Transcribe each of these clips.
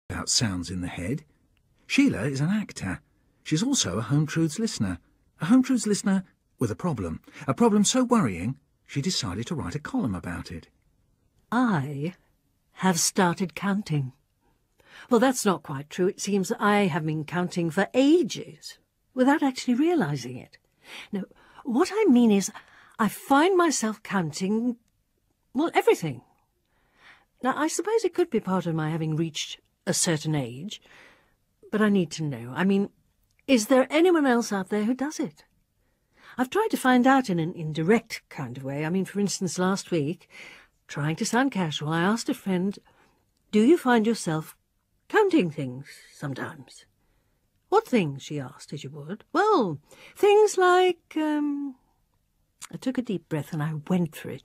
about sounds in the head. Sheila is an actor. She's also a Home Truths listener. A Home Truths listener with a problem. A problem so worrying, she decided to write a column about it. I have started counting. Well, that's not quite true. It seems I have been counting for ages without actually realising it. No, what I mean is I find myself counting, well, everything. Now, I suppose it could be part of my having reached a certain age, but I need to know. I mean, is there anyone else out there who does it? I've tried to find out in an indirect kind of way. I mean, for instance, last week, trying to sound casual, I asked a friend, do you find yourself counting things sometimes? What things, she asked, as you would. Well, things like, I took a deep breath and I went for it.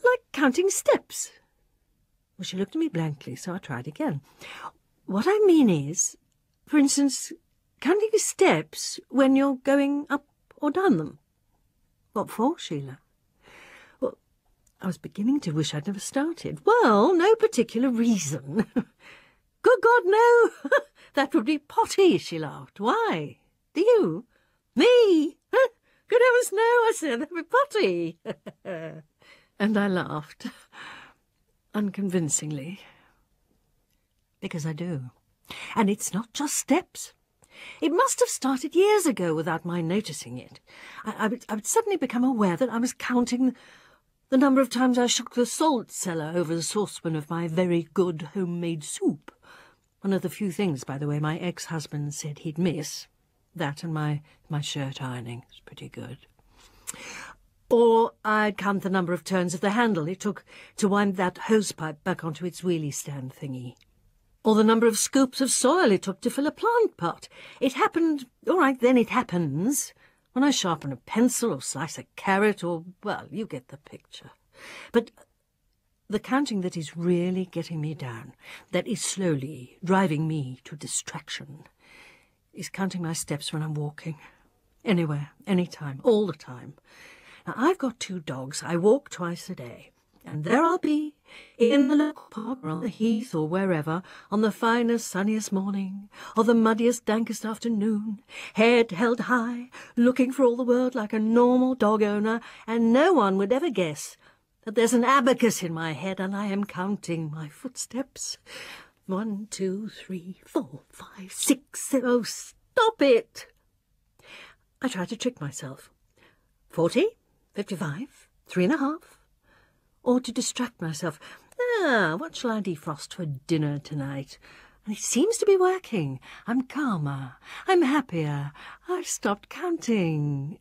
Like counting steps. Well, she looked at me blankly, so I tried again. What I mean is, for instance, counting steps when you're going up or down them. What for, Sheila? Well, I was beginning to wish I'd never started. Well, no particular reason. Good God, no! That would be potty, she laughed. Why? Do you? Me? Good heavens, no, I said, that would be potty. And I laughed, unconvincingly. Because I do. And it's not just steps. It must have started years ago without my noticing it. I would suddenly become aware that I was counting the number of times I shook the salt cellar over the saucepan of my very good homemade soup. One of the few things, by the way, my ex-husband said he'd miss. That and my shirt ironing. It's pretty good. Or I'd count the number of turns of the handle it took to wind that hosepipe back onto its wheelie stand thingy. Or the number of scoops of soil it took to fill a plant pot. It happened, all right then, it happens, when I sharpen a pencil or slice a carrot or, well, you get the picture. But the counting that is really getting me down, that is slowly driving me to distraction, is counting my steps when I'm walking. Anywhere, anytime, all the time. Now, I've got 2 dogs. I walk twice a day. And there I'll be, in the local park or on the heath or wherever, on the finest, sunniest morning, or the muddiest, dankest afternoon, head held high, looking for all the world like a normal dog owner, and no one would ever guess that there's an abacus in my head and I am counting my footsteps. 1, 2, 3, 4, 5, 6, 7... Oh, stop it! I try to trick myself. 40, 55, 3.5... Or to distract myself. What shall I defrost for dinner tonight? And it seems to be working. I'm calmer. I'm happier. I've stopped counting.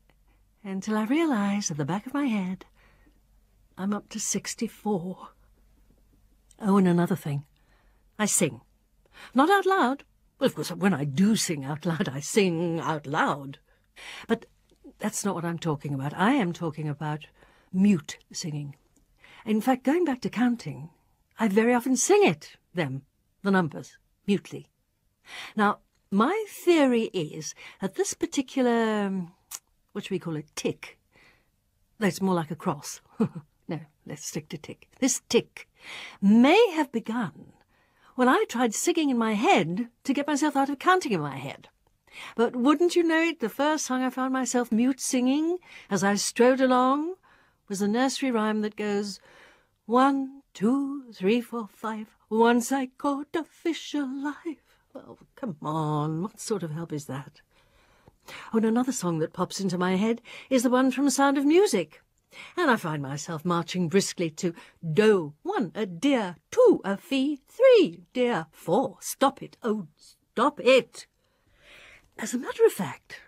Until I realise at the back of my head, I'm up to 64. Oh, and another thing. I sing. Not out loud. Well, of course, when I do sing out loud, I sing out loud. But that's not what I'm talking about. I am talking about mute singing. In fact, going back to counting, I very often sing the numbers, mutely. Now, my theory is that this particular, what should we call it, tick, that's more like a cross. No, let's stick to tick. This tick may have begun when I tried singing in my head to get myself out of counting in my head. But wouldn't you know it, the first song I found myself mute singing as I strode along was the nursery rhyme that goes, 1, 2, 3, 4, 5, once I caught a fish alive. Well, come on, what sort of help is that? Oh, and another song that pops into my head is the one from Sound of Music. And I find myself marching briskly to do, 1, a dear, 2, a fee, 3, dear, 4, stop it, oh, stop it. As a matter of fact,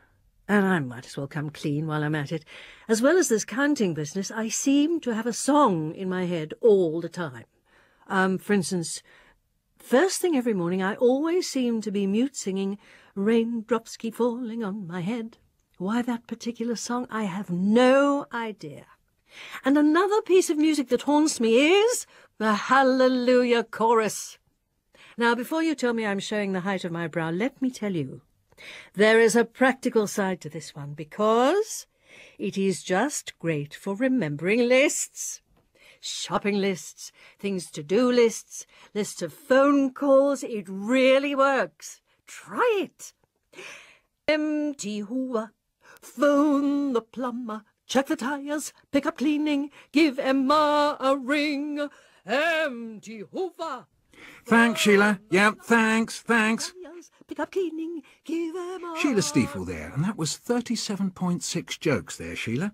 and I might as well come clean while I'm at it, as well as this counting business, I seem to have a song in my head all the time. For instance, first thing every morning, I always seem to be mute singing, raindrops keep falling on my head. Why that particular song, I have no idea. And another piece of music that haunts me is the Hallelujah Chorus. Now, before you tell me I'm showing the height of my brow, let me tell you, there is a practical side to this one, because it is just great for remembering lists. Shopping lists, things-to-do lists, lists of phone calls. It really works. Try it. Empty Hoover, phone the plumber, check the tires, pick up cleaning, give Emma a ring. Empty Hoover. Thanks, Sheila. Yep, thanks. Pick up cleaning, give Emma... Sheila Steafel there, and that was 37.6 jokes there, Sheila.